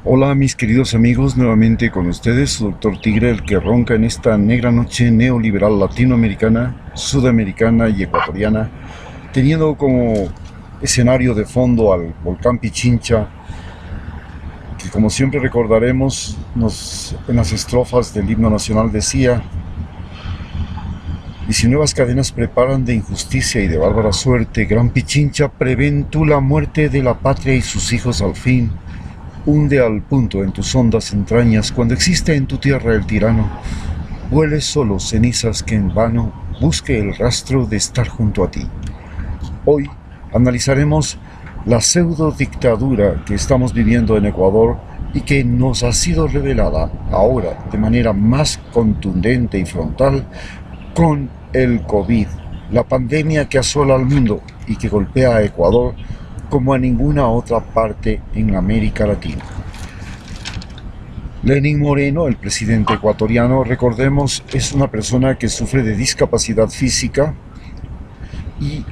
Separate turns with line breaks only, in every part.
Hola mis queridos amigos, nuevamente con ustedes, su Dr. Tigre, el que ronca en esta negra noche neoliberal latinoamericana, sudamericana y ecuatoriana, teniendo como escenario de fondo al volcán Pichincha, que como siempre recordaremos, en las estrofas del himno nacional decía: y si nuevas cadenas preparan de injusticia y de bárbara suerte, gran Pichincha, prevén tú la muerte de la patria y sus hijos al fin. Hunde al punto en tus hondas entrañas cuando existe en tu tierra el tirano. Huele solo cenizas que en vano busque el rastro de estar junto a ti. Hoy analizaremos la pseudo dictadura que estamos viviendo en Ecuador y que nos ha sido revelada ahora de manera más contundente y frontal con el COVID, la pandemia que asola al mundo y que golpea a Ecuador como a ninguna otra parte en América Latina. Lenín Moreno, el presidente ecuatoriano, recordemos, es una persona que sufre de discapacidad física y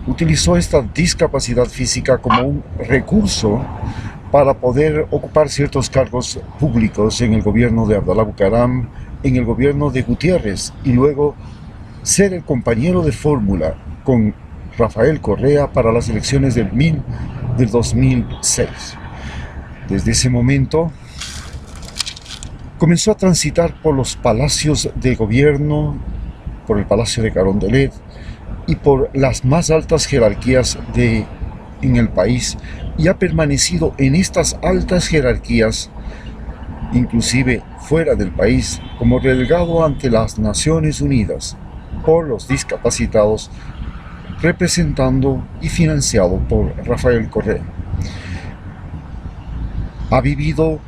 utilizó esta discapacidad física como un recurso para poder ocupar ciertos cargos públicos en el gobierno de Abdalá Bucaram, en el gobierno de Gutiérrez, y luego ser el compañero de fórmula con Rafael Correa para las elecciones del 2006. Desde ese momento comenzó a transitar por los palacios de gobierno, por el Palacio de Carondelet y por las más altas jerarquías en el país, y ha permanecido en estas altas jerarquías, inclusive fuera del país, como relegado ante las Naciones Unidas por los discapacitados, representando y financiado por Rafael Correa. Ha vivido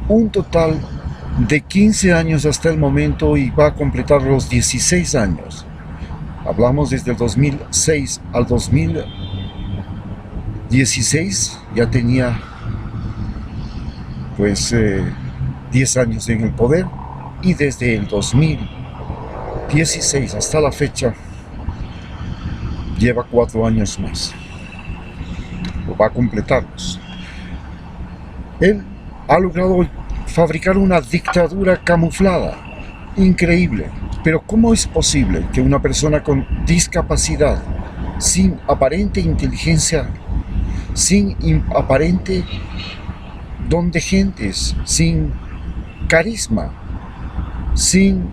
un total de 15 años hasta el momento y va a completar los 16 años. Hablamos desde el 2006 al 2016, ya tenía 10 años en el poder, y desde el 2016 hasta la fecha lleva 4 años más, o va a completarlos. Él ha logrado fabricar una dictadura camuflada, increíble. Pero ¿cómo es posible que una persona con discapacidad, sin aparente inteligencia, sin aparente don de gentes, sin carisma, sin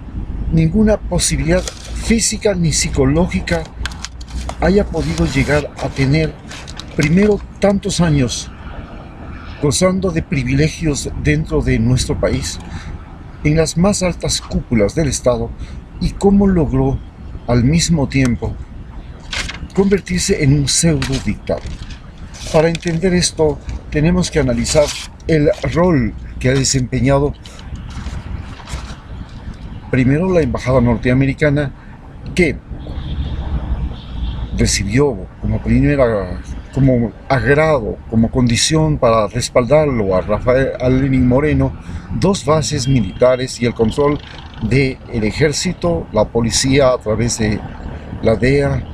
ninguna posibilidad física ni psicológica, haya podido llegar a tener primero tantos años gozando de privilegios dentro de nuestro país, en las más altas cúpulas del Estado, y cómo logró al mismo tiempo convertirse en un pseudo dictador? Para entender esto tenemos que analizar el rol que ha desempeñado primero la embajada norteamericana, que recibió como agrado, como condición para respaldarlo a Lenín Moreno, 2 bases militares y el control del ejército, la policía a través de la DEA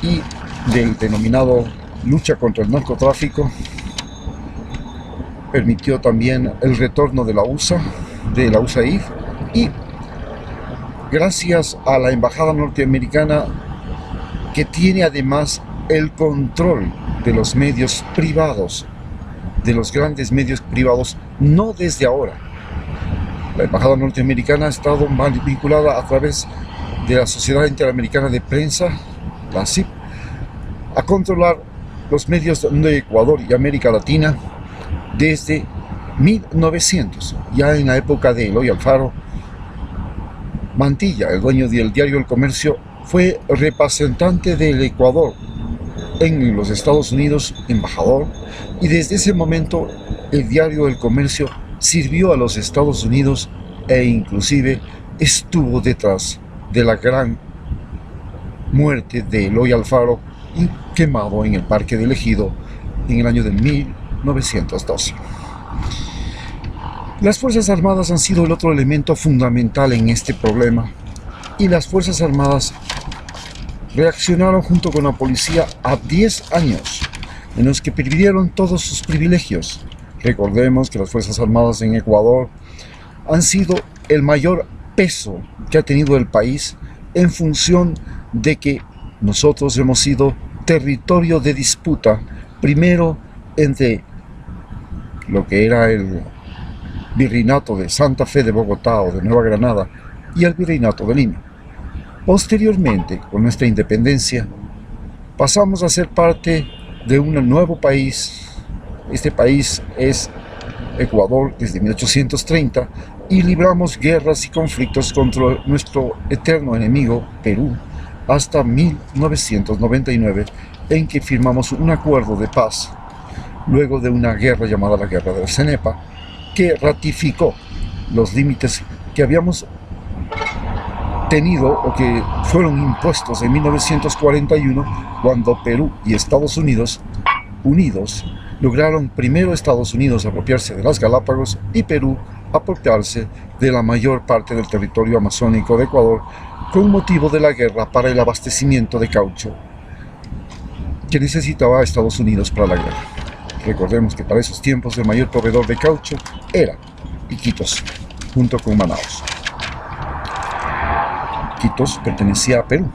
y del denominado lucha contra el narcotráfico. Permitió también el retorno de la USAID, y gracias a la embajada norteamericana, que tiene además el control de los medios privados, de los grandes medios privados, no desde ahora. La embajada norteamericana ha estado vinculada a través de la Sociedad Interamericana de Prensa, la SIP, a controlar los medios de Ecuador y América Latina desde 1900, ya en la época de Eloy Alfaro. Mantilla, el dueño del diario El Comercio, fue representante del Ecuador en los Estados Unidos, embajador, y desde ese momento el diario El Comercio sirvió a los Estados Unidos e inclusive estuvo detrás de la gran muerte de Eloy Alfaro y quemado en el Parque del Ejido en el año de 1912. Las Fuerzas Armadas han sido el otro elemento fundamental en este problema, y las Fuerzas Armadas reaccionaron junto con la policía a 10 años en los que perdieron todos sus privilegios. Recordemos que las Fuerzas Armadas en Ecuador han sido el mayor peso que ha tenido el país en función de que nosotros hemos sido territorio de disputa, primero entre lo que era el Virreinato de Santa Fe de Bogotá o de Nueva Granada y el Virreinato de Lima. Posteriormente, con nuestra independencia, pasamos a ser parte de un nuevo país. Este país es Ecuador desde 1830 y libramos guerras y conflictos contra nuestro eterno enemigo, Perú, hasta 1999, en que firmamos un acuerdo de paz, luego de una guerra llamada la Guerra del Cenepa, que ratificó los límites que habíamos tenido o que fueron impuestos en 1941, cuando Perú y Estados Unidos, unidos, lograron primero Estados Unidos apropiarse de las Galápagos y Perú apropiarse de la mayor parte del territorio amazónico de Ecuador con motivo de la guerra para el abastecimiento de caucho que necesitaba Estados Unidos para la guerra. Recordemos que para esos tiempos el mayor proveedor de caucho era Iquitos, junto con Manaos. Iquitos pertenecía a Perú.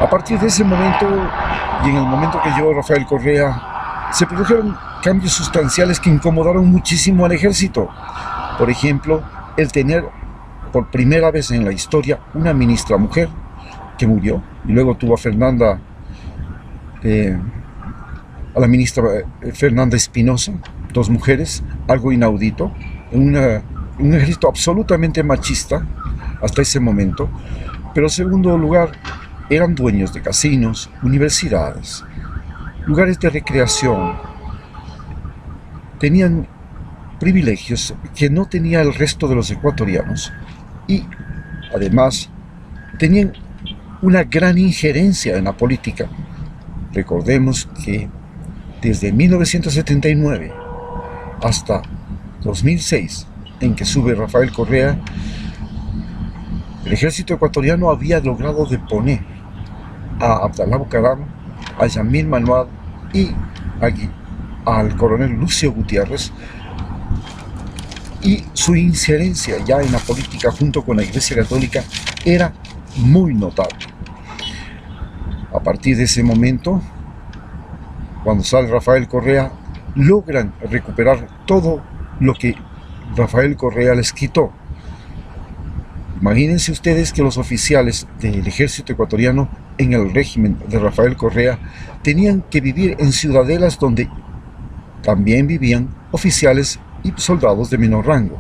A partir de ese momento y en el momento que llegó Rafael Correa, se produjeron cambios sustanciales que incomodaron muchísimo al ejército. Por ejemplo, el tener por primera vez en la historia una ministra mujer que murió, y luego tuvo a la ministra Fernanda Espinosa, dos mujeres, algo inaudito, en un ejército absolutamente machista hasta ese momento. Pero en segundo lugar, eran dueños de casinos, universidades, lugares de recreación, tenían privilegios que no tenía el resto de los ecuatorianos y además tenían una gran injerencia en la política. Recordemos que desde 1979 hasta 2006, en que sube Rafael Correa, el ejército ecuatoriano había logrado deponer a Abdalá Bucaram, a Yamil Manuel y al coronel Lucio Gutiérrez, y su injerencia ya en la política junto con la Iglesia Católica era muy notable. A partir de ese momento, cuando sale Rafael Correa, logran recuperar todo lo que Rafael Correa les quitó. Imagínense ustedes que los oficiales del ejército ecuatoriano en el régimen de Rafael Correa tenían que vivir en ciudadelas donde también vivían oficiales y soldados de menor rango.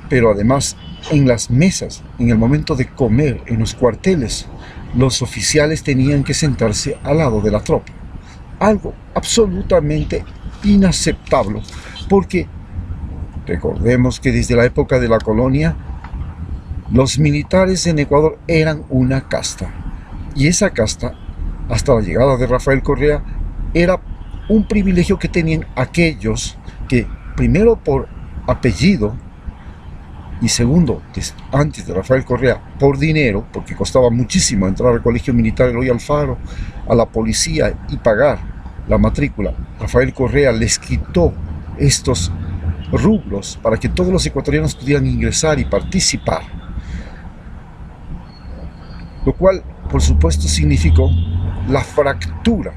Pero además, en las mesas, en el momento de comer, en los cuarteles, los oficiales tenían que sentarse al lado de la tropa. Algo absolutamente inaceptable, porque recordemos que desde la época de la colonia, los militares en Ecuador eran una casta, y esa casta, hasta la llegada de Rafael Correa, era un privilegio que tenían aquellos que, primero por apellido, y segundo, antes de Rafael Correa, por dinero, porque costaba muchísimo entrar al colegio militar Eloy Alfaro, a la policía y pagar la matrícula. Rafael Correa les quitó estos rubros para que todos los ecuatorianos pudieran ingresar y participar. Lo cual, por supuesto, significó la fractura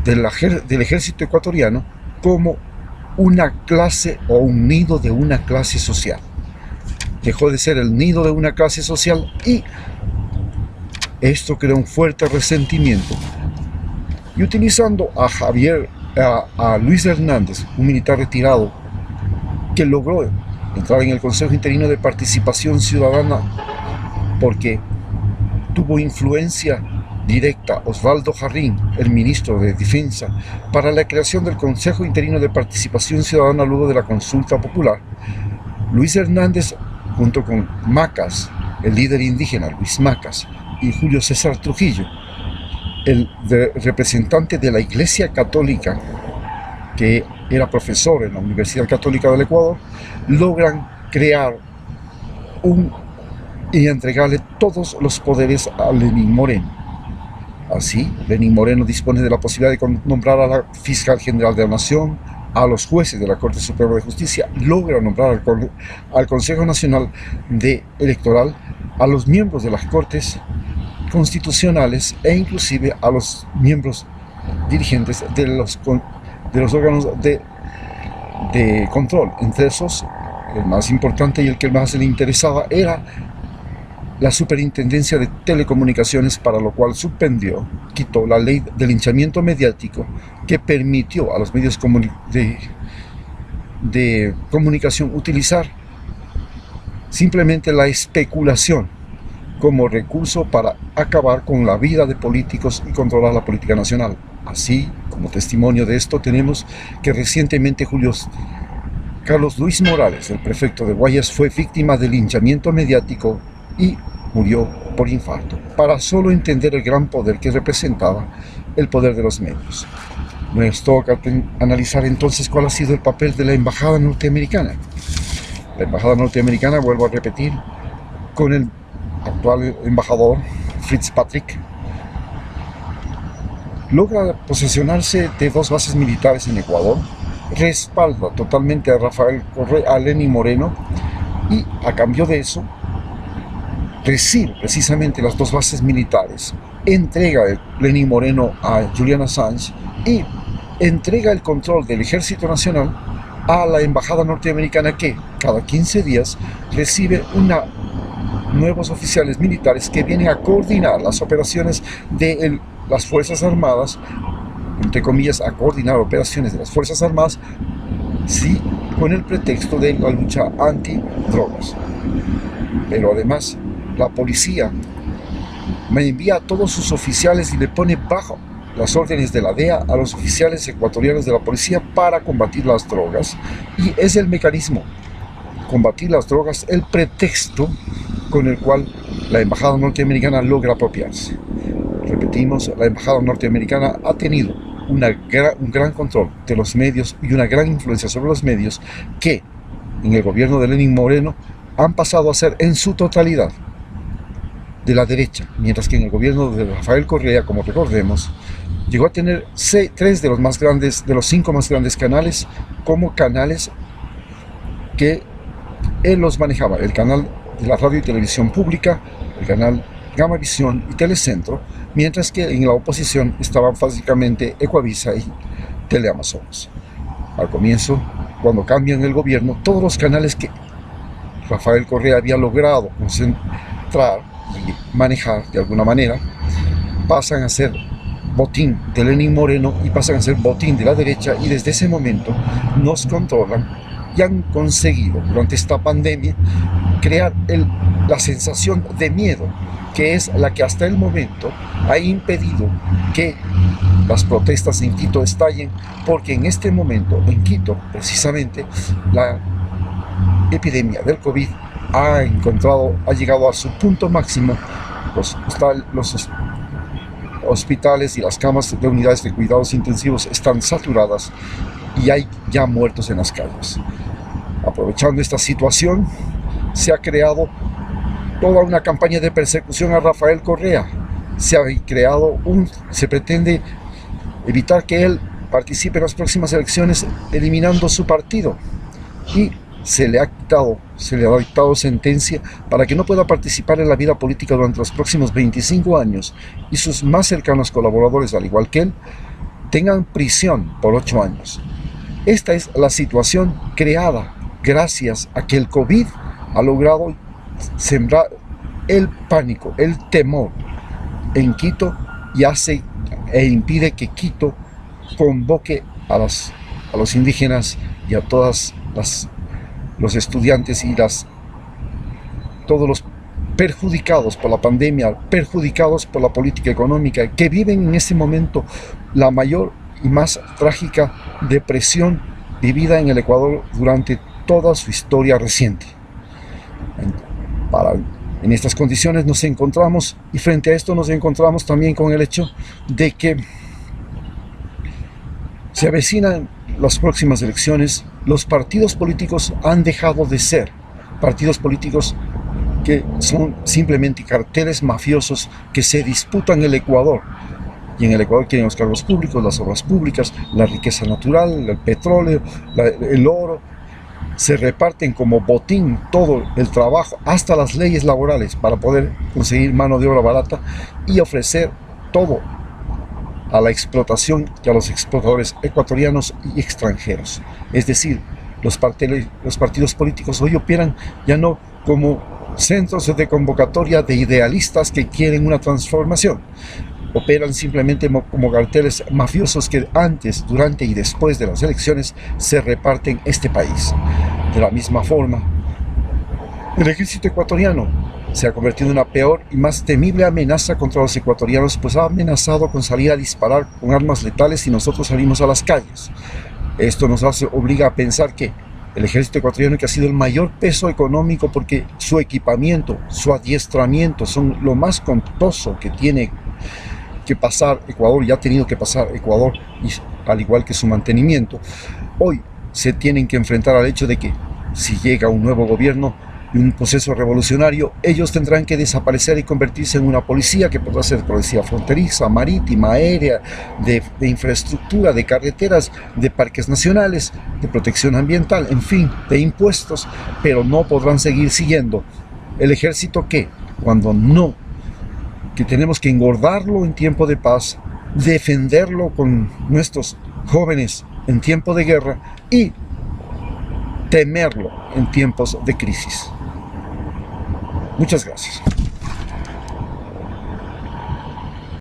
del ejército ecuatoriano como una clase o un nido de una clase social. Dejó de ser el nido de una clase social y esto creó un fuerte resentimiento. Y utilizando a Luis Hernández, un militar retirado que logró entrar en el Consejo Interino de Participación Ciudadana porque tuvo influencia directa Osvaldo Jarrín, el ministro de Defensa, para la creación del Consejo Interino de Participación Ciudadana luego de la consulta popular. Luis Hernández, junto con Macas, el líder indígena Luis Macas, y Julio César Trujillo, el representante de la Iglesia Católica, que era profesor en la Universidad Católica del Ecuador, logran crear y entregarle todos los poderes a Lenín Moreno. Así, Lenín Moreno dispone de la posibilidad de nombrar a la fiscal general de la Nación, a los jueces de la Corte Suprema de Justicia, logra nombrar al Consejo Nacional Electoral, a los miembros de las Cortes constitucionales e inclusive a los miembros dirigentes de los órganos de control. Entre esos, el más importante y el que más le interesaba era la Superintendencia de Telecomunicaciones, para lo cual quitó la ley de linchamiento mediático que permitió a los medios de comunicación utilizar simplemente la especulación como recurso para acabar con la vida de políticos y controlar la política nacional. Así, como testimonio de esto, tenemos que recientemente Carlos Luis Morales, el prefecto de Guayas, fue víctima de linchamiento mediático y murió por infarto, para solo entender el gran poder que representaba el poder de los medios. Nos toca analizar entonces cuál ha sido el papel de la embajada norteamericana. La embajada norteamericana, vuelvo a repetir, con el actual embajador Fitzpatrick, logra posesionarse de 2 bases militares en Ecuador, respalda totalmente a Rafael Correa, a Lenín Moreno, y a cambio de eso recibe precisamente las 2 bases militares, entrega Lenín Moreno a Julian Assange y entrega el control del Ejército Nacional a la embajada norteamericana, que cada 15 días recibe nuevos oficiales militares que vienen a coordinar las operaciones de las Fuerzas Armadas, entre comillas, a coordinar operaciones de las Fuerzas Armadas, sí, con el pretexto de la lucha antidrogas. Pero además, la policía me envía a todos sus oficiales y le pone bajo las órdenes de la DEA a los oficiales ecuatorianos de la policía para combatir las drogas, y es el mecanismo, combatir las drogas, el pretexto con el cual la embajada norteamericana logra apropiarse. Repetimos, la embajada norteamericana ha tenido un gran control de los medios y una gran influencia sobre los medios, que en el gobierno de Lenín Moreno han pasado a ser en su totalidad de la derecha, mientras que en el gobierno de Rafael Correa, como recordemos, llegó a tener 3 de los 5 más grandes canales como canales que él los manejaba: el canal de la radio y televisión pública, el canal Gamavisión y Telecentro, mientras que en la oposición estaban básicamente Ecuavisa y Teleamazonas. Al comienzo, cuando cambian el gobierno, todos los canales que Rafael Correa había logrado concentrar y manejar de alguna manera pasan a ser botín de Lenín Moreno y pasan a ser botín de la derecha, y desde ese momento nos controlan y han conseguido durante esta pandemia crear la sensación de miedo, que es la que hasta el momento ha impedido que las protestas en Quito estallen, porque en este momento en Quito precisamente la epidemia del COVID ha llegado a su punto máximo. Los hospitales y las camas de unidades de cuidados intensivos están saturadas y hay ya muertos en las calles. Aprovechando esta situación, se ha creado toda una campaña de persecución a Rafael Correa. Se pretende evitar que él participe en las próximas elecciones, eliminando su partido, y se le ha dictado sentencia para que no pueda participar en la vida política durante los próximos 25 años, y sus más cercanos colaboradores, al igual que él, tengan prisión por 8 años. Esta es la situación creada gracias a que el COVID ha logrado sembrar el pánico, el temor en Quito, e impide que Quito convoque a los indígenas y a todas los estudiantes y todos los perjudicados por la pandemia, perjudicados por la política económica, que viven en este momento la mayor y más trágica depresión vivida en el Ecuador durante toda su historia reciente. En estas condiciones nos encontramos, y frente a esto nos encontramos también con el hecho de que se avecinan las próximas elecciones. Los partidos políticos han dejado de ser partidos políticos que son simplemente carteles mafiosos que se disputan el Ecuador Y en el Ecuador quieren los cargos públicos, las obras públicas, la riqueza natural, el petróleo, el oro. Se reparten como botín todo el trabajo, hasta las leyes laborales, para poder conseguir mano de obra barata y ofrecer todo a la explotación y a los explotadores ecuatorianos y extranjeros. Es decir, los partidos políticos hoy operan ya no como centros de convocatoria de idealistas que quieren una transformación. Operan simplemente como carteles mafiosos que antes, durante y después de las elecciones se reparten este país. De la misma forma, el ejército ecuatoriano se ha convertido en una peor y más temible amenaza contra los ecuatorianos, pues ha amenazado con salir a disparar con armas letales si nosotros salimos a las calles. Esto nos obliga a pensar que el ejército ecuatoriano, que ha sido el mayor peso económico porque su equipamiento, su adiestramiento son lo más costoso que tiene que pasar Ecuador, y ha tenido que pasar Ecuador, y al igual que su mantenimiento, hoy se tienen que enfrentar al hecho de que si llega un nuevo gobierno y un proceso revolucionario, ellos tendrán que desaparecer y convertirse en una policía que podrá ser policía fronteriza, marítima, aérea, de infraestructura, de carreteras, de parques nacionales, de protección ambiental, en fin, de impuestos, pero no podrán seguir siguiendo el ejército que tenemos que engordarlo en tiempo de paz, defenderlo con nuestros jóvenes en tiempo de guerra y temerlo en tiempos de crisis. Muchas gracias.